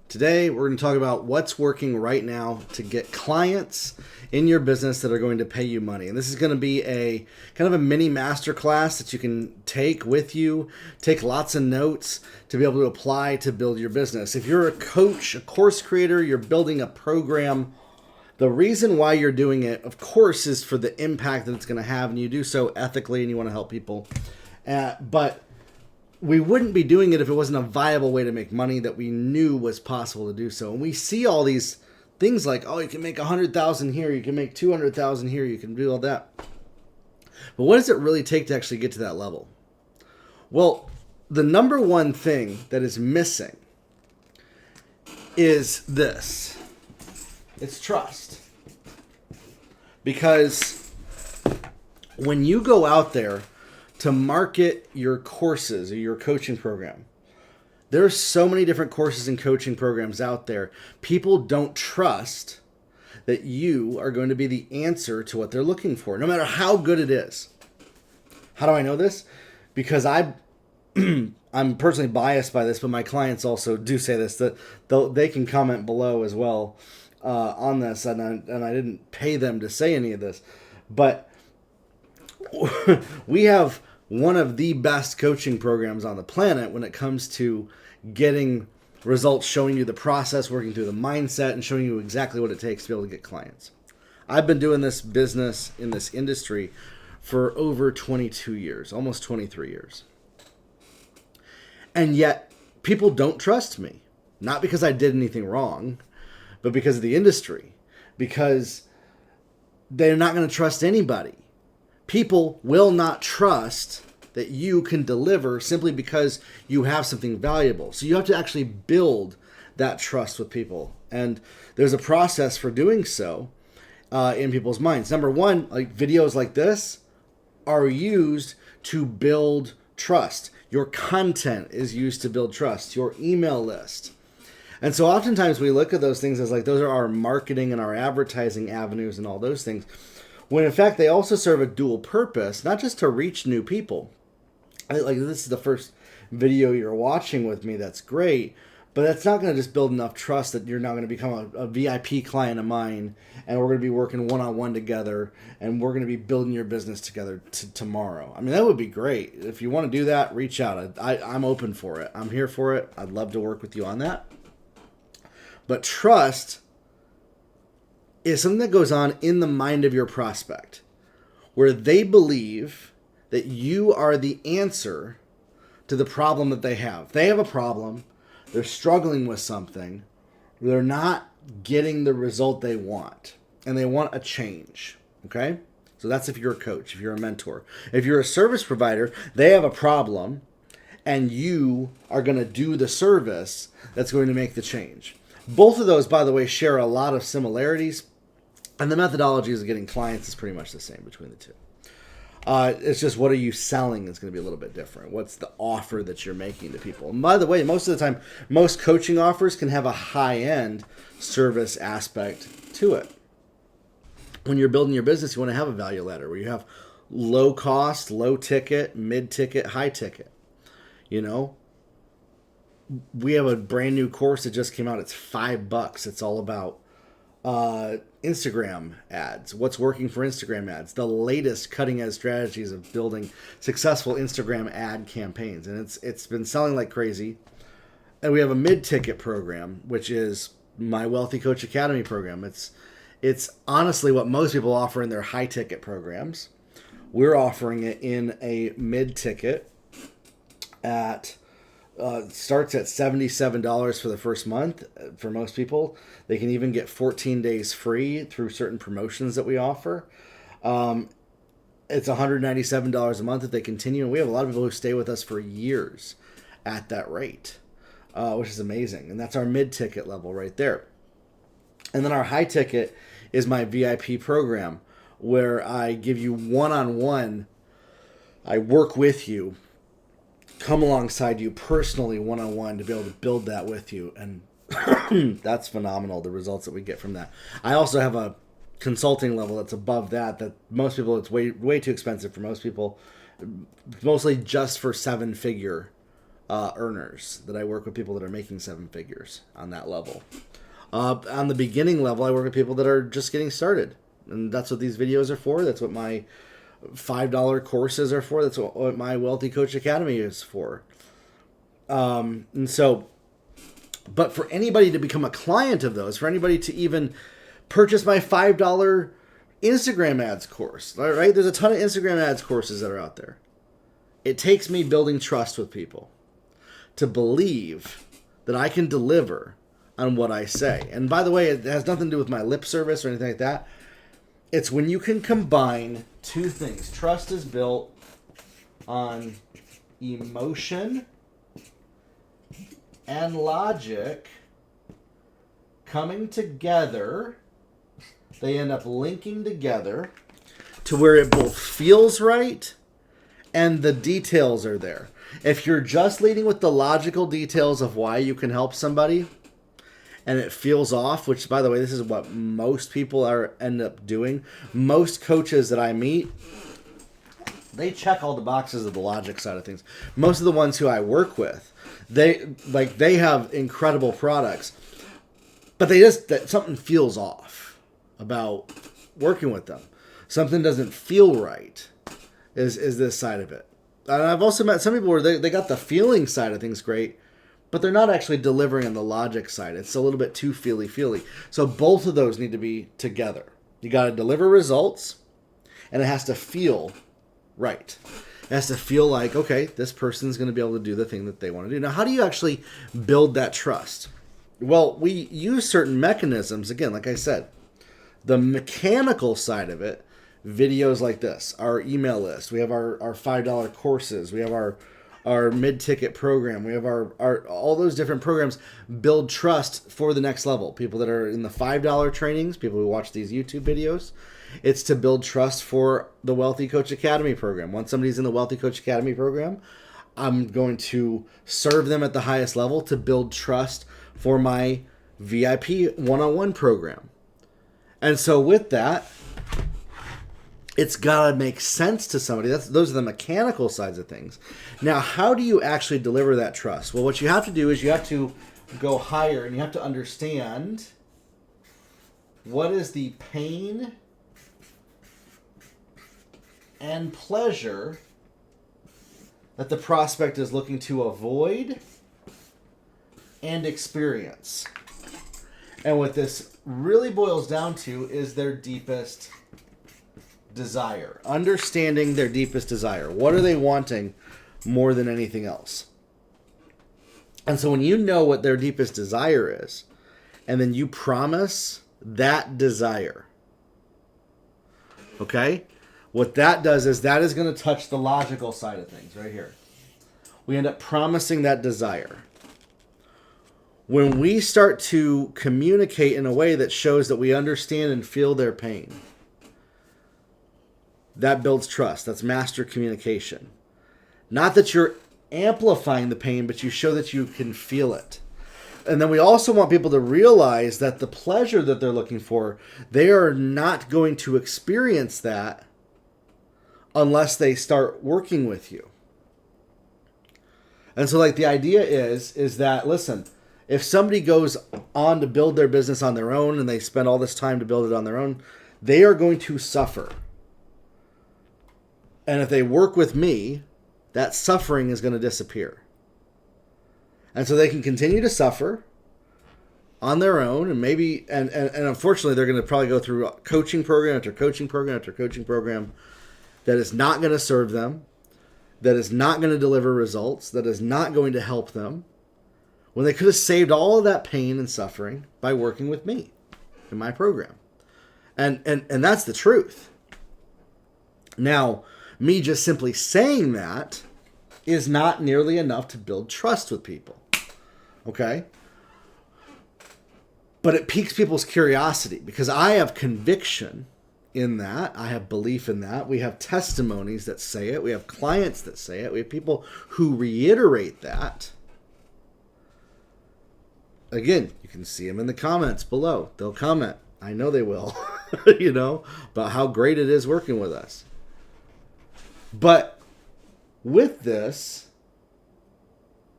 Today, we're going to talk about what's working right now to get clients in your business that are going to pay you money. And this is going to be a kind of a mini masterclass that you can take with you, take lots of notes to be able to apply to build your business. If you're a coach, a course creator, you're building a program, the reason why you're doing it, of course, is for the impact that it's going to have, and you do so ethically and you want to help people. But we wouldn't be doing it if it wasn't a viable way to make money that we knew was possible to do so. And we see all these things like, oh, you can make 100,000 here, you can make 200,000 here, you can do all that. But what does it really take to actually get to that level? Well, the number one thing that is missing is this. It's trust. Because when you go out there to market your courses or your coaching program, there's so many different courses and coaching programs out there. People don't trust that you are going to be the answer to what they're looking for, no matter how good it is. How do I know this? Because I'm personally biased by this, but my clients also do say this, that they can comment below as well on this, and I didn't pay them to say any of this, but we have one of the best coaching programs on the planet when it comes to getting results, showing you the process, working through the mindset, and showing you exactly what it takes to be able to get clients. I've been doing this business in this industry for over 22 years, almost 23 years. And yet people don't trust me, not because I did anything wrong, but because of the industry, because they're not going to trust anybody. People will not trust that you can deliver simply because you have something valuable. So you have to actually build that trust with people. And there's a process for doing so in people's minds. Number one, like videos like this are used to build trust. Your content is used to build trust. Your email list. And so oftentimes we look at those things as like those are our marketing and our advertising avenues and all those things, when in fact they also serve a dual purpose, not just to reach new people. Like this is the first video you're watching with me, that's great, but that's not going to just build enough trust that you're now going to become a VIP client of mine, and we're going to be working one-on-one together, and we're going to be building your business together tomorrow. I mean, that would be great. If you want to do that, reach out. I'm open for it. I'm here for it. I'd love to work with you on that. But trust is something that goes on in the mind of your prospect, where they believe that you are the answer to the problem that they have. They have a problem, they're struggling with something, they're not getting the result they want, and they want a change, okay? So that's if you're a coach, if you're a mentor. If you're a service provider, they have a problem, and you are going to do the service that's going to make the change. Both of those, by the way, share a lot of similarities, and the methodologies of getting clients is pretty much the same between the two. It's just, what are you selling is going to be a little bit different. What's the offer that you're making to people? And by the way, most of the time, most coaching offers can have a high-end service aspect to it. When you're building your business, you want to have a value ladder where you have low cost, low ticket, mid ticket, high ticket. You know, we have a brand new course that just came out. It's $5. It's all about Instagram ads, what's working for Instagram ads, the latest cutting edge strategies of building successful Instagram ad campaigns. And it's been selling like crazy. And we have a mid-ticket program, which is my Wealthy Coach Academy program. It's honestly what most people offer in their high-ticket programs. We're offering it in a mid-ticket at starts at $77 for the first month for most people. They can even get 14 days free through certain promotions that we offer. It's $197 a month if they continue. And we have a lot of people who stay with us for years at that rate, which is amazing. And that's our mid-ticket level right there. And then our high ticket is my VIP program, where I give you one-on-one. I work with you, come alongside you personally one-on-one to be able to build that with you. And that's phenomenal, the results that we get from that. I also have a consulting level that's above that most people, it's way too expensive for most people, mostly just for seven-figure earners, that I work with people that are making 7 figures on that level. On the beginning level, I work with people that are just getting started. And that's what these videos are for. That's what my $5 courses are for. That's what my Wealthy Coach Academy is for. And so, but for anybody to become a client of those, for anybody to even purchase my $5 Instagram ads course, right? There's a ton of Instagram ads courses that are out there. It takes me building trust with people to believe that I can deliver on what I say. And by the way, it has nothing to do with my lip service or anything like that. It's when you can combine 2 things. Trust is built on emotion and logic coming together. They end up linking together to where it both feels right and the details are there. If you're just leading with the logical details of why you can help somebody and it feels off, which, by the way, this is what most people end up doing. Most coaches that I meet, they check all the boxes of the logic side of things. Most of the ones who I work with, they have incredible products, but something feels off about working with them. Something doesn't feel right is this side of it. And I've also met some people where they got the feeling side of things great, but they're not actually delivering on the logic side. It's a little bit too feely. So both of those need to be together. You got to deliver results, and it has to feel right. It has to feel like, okay, this person's going to be able to do the thing that they want to do. Now, how do you actually build that trust? Well, we use certain mechanisms. Again, like I said, the mechanical side of it, videos like this, our email list, we have our $5 courses, we have our mid-ticket program, we have our all those different programs build trust for the next level. People that are in the $5 trainings, people who watch these YouTube videos, it's to build trust for the Wealthy Coach Academy program. Once somebody's in the Wealthy Coach Academy program, I'm going to serve them at the highest level to build trust for my VIP one-on-one program. And so with that, it's got to make sense to somebody. Those are the mechanical sides of things. Now, how do you actually deliver that trust? Well, what you have to do is you have to go higher and you have to understand what is the pain and pleasure that the prospect is looking to avoid and experience. And what this really boils down to is their deepest desire. Understanding their deepest desire. What are they wanting more than anything else? And so when you know what their deepest desire is, and then you promise that desire, okay? What that does is that is going to touch the logical side of things right here. We end up promising that desire. When we start to communicate in a way that shows that we understand and feel their pain, that builds trust. That's master communication. Not that you're amplifying the pain, but you show that you can feel it. And then we also want people to realize that the pleasure that they're looking for, they are not going to experience that unless they start working with you. And so like the idea is that, listen, if somebody goes on to build their business on their own and they spend all this time to build it on their own, they are going to suffer. And if they work with me, that suffering is going to disappear. And so they can continue to suffer on their own, and maybe, and unfortunately, they're going to probably go through coaching program after coaching program after coaching program that is not going to serve them, that is not going to deliver results, that is not going to help them, when they could have saved all of that pain and suffering by working with me in my program. And that's the truth. Now, me just simply saying that is not nearly enough to build trust with people. Okay? But it piques people's curiosity because I have conviction in that. I have belief in that. We have testimonies that say it. We have clients that say it. We have people who reiterate that. Again, you can see them in the comments below. They'll comment. I know they will, about how great it is working with us. But with this,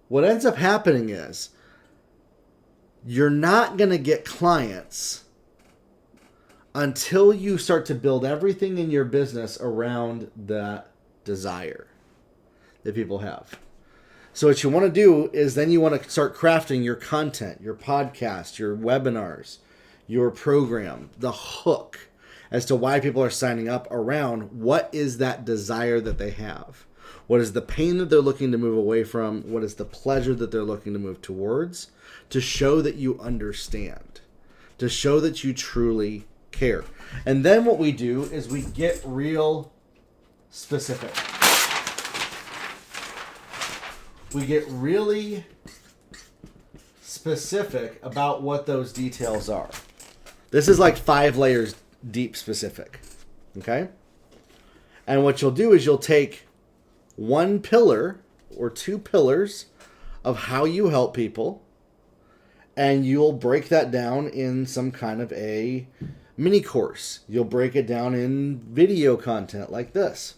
what ends up happening is you're not going to get clients until you start to build everything in your business around that desire that people have. So what you want to do is then you want to start crafting your content, your podcast, your webinars, your program, the hook as to why people are signing up around what is that desire that they have. What is the pain that they're looking to move away from? What is the pleasure that they're looking to move towards? To show that you understand, to show that you truly care. And then what we do is we get real specific. We get really specific about what those details are. This is like 5 layers deep specific. Okay? And what you'll do is you'll take one pillar or 2 pillars of how you help people, and you'll break that down in some kind of a mini course. You'll break it down in video content like this.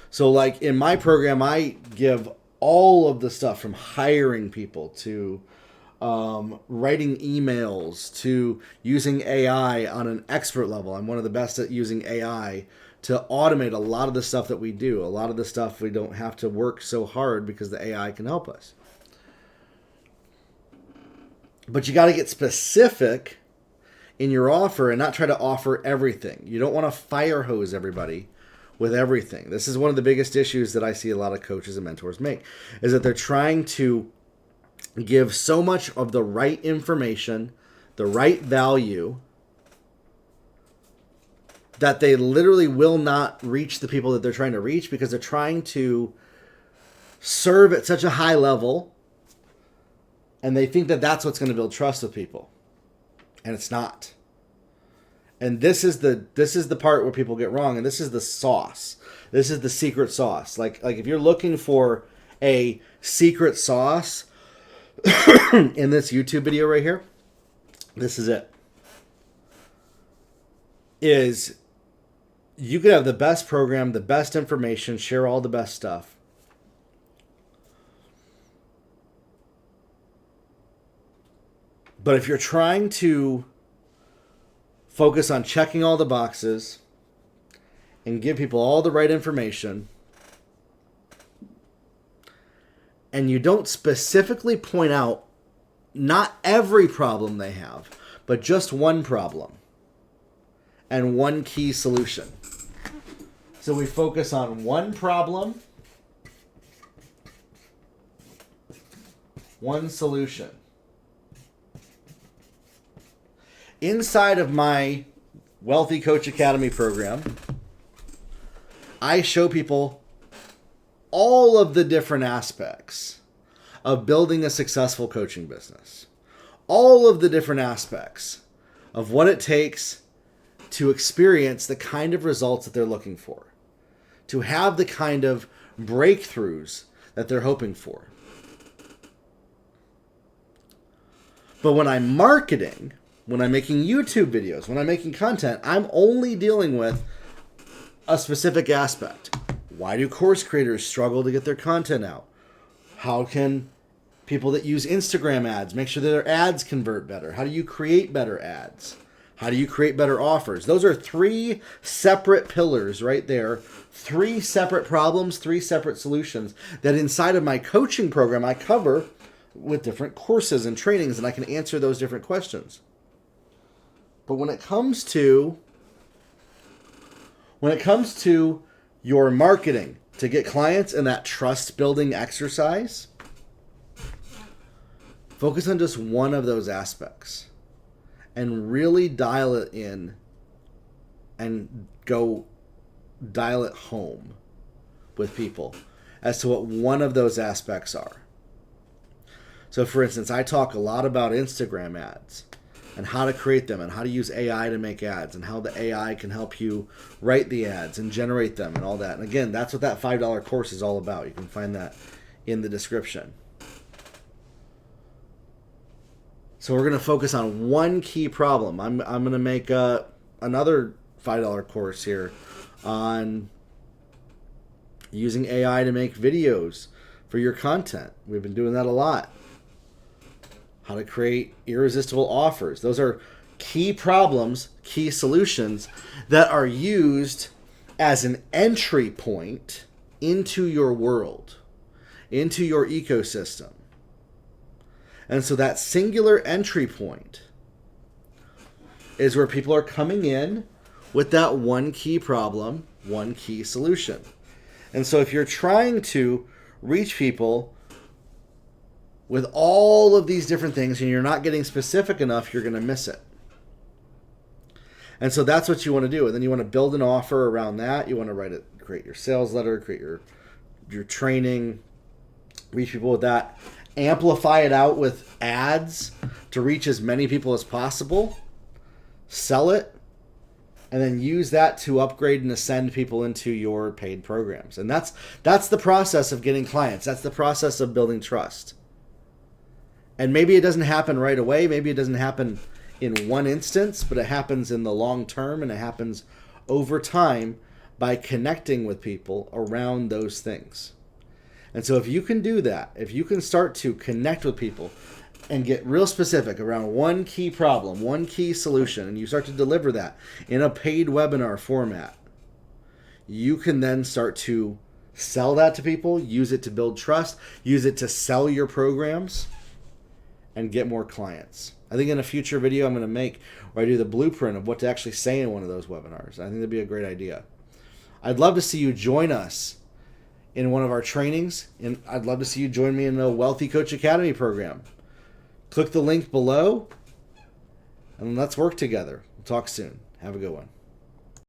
So like in my program, I give all of the stuff from hiring people to writing emails to using AI on an expert level. I'm one of the best at using AI to automate a lot of the stuff that we do. A lot of the stuff we don't have to work so hard because the AI can help us. But you got to get specific in your offer and not try to offer everything. You don't want to fire hose everybody with everything. This is one of the biggest issues that I see a lot of coaches and mentors make, is that they're trying to give so much of the right information, the right value, that they literally will not reach the people that they're trying to reach because they're trying to serve at such a high level, and they think that that's what's going to build trust with people. And it's not. And this is the part where people get wrong, and this is the sauce. This is the secret sauce. Like if you're looking for a secret sauce in this YouTube video right here, this is it. Is you could have the best program, the best information, share all the best stuff. But if you're trying to focus on checking all the boxes and give people all the right information, and you don't specifically point out not every problem they have, but just one problem and one key solution. So we focus on one problem, one solution. Inside of my Wealthy Coach Academy program, I show people all of the different aspects of building a successful coaching business. All of the different aspects of what it takes to experience the kind of results that they're looking for, to have the kind of breakthroughs that they're hoping for. But when I'm marketing, when I'm making YouTube videos, when I'm making content, I'm only dealing with a specific aspect. Why do course creators struggle to get their content out? How can people that use Instagram ads make sure that their ads convert better? How do you create better ads? How do you create better offers? Those are 3 separate pillars right there. 3 separate problems, 3 separate solutions that inside of my coaching program I cover with different courses and trainings, and I can answer those different questions. But when it comes to your marketing to get clients in that trust building exercise, focus on just one of those aspects and really dial it in and go dial it home with people as to what one of those aspects are. So for instance, I talk a lot about Instagram ads and how to create them and how to use AI to make ads and how the AI can help you write the ads and generate them and all that. And again, that's what that $5 course is all about. You can find that in the description. So we're going to focus on one key problem. I'm going to make another $5 course here on using AI to make videos for your content. We've been doing that a lot. How to create irresistible offers. Those are key problems, key solutions that are used as an entry point into your world, into your ecosystem. And so that singular entry point is where people are coming in with that one key problem, one key solution. And so if you're trying to reach people with all of these different things and you're not getting specific enough, you're going to miss it. And so that's what you want to do. And then you want to build an offer around that. You want to create your sales letter, create your training, reach people with that. Amplify it out with ads to reach as many people as possible. Sell it. And then use that to upgrade and ascend people into your paid programs. And that's the process of getting clients. That's the process of building trust. And maybe it doesn't happen right away. Maybe it doesn't happen in one instance, but it happens in the long term, and it happens over time by connecting with people around those things. And so if you can do that, if you can start to connect with people and get real specific around one key problem, one key solution, and you start to deliver that in a paid webinar format, you can then start to sell that to people, use it to build trust, use it to sell your programs, and get more clients. I think in a future video I'm going to make where I do the blueprint of what to actually say in one of those webinars. I think that'd be a great idea. I'd love to see you join us in one of our trainings, and I'd love to see you join me in the Wealthy Coach Academy program. Click the link below, and let's work together. We'll talk soon. Have a good one.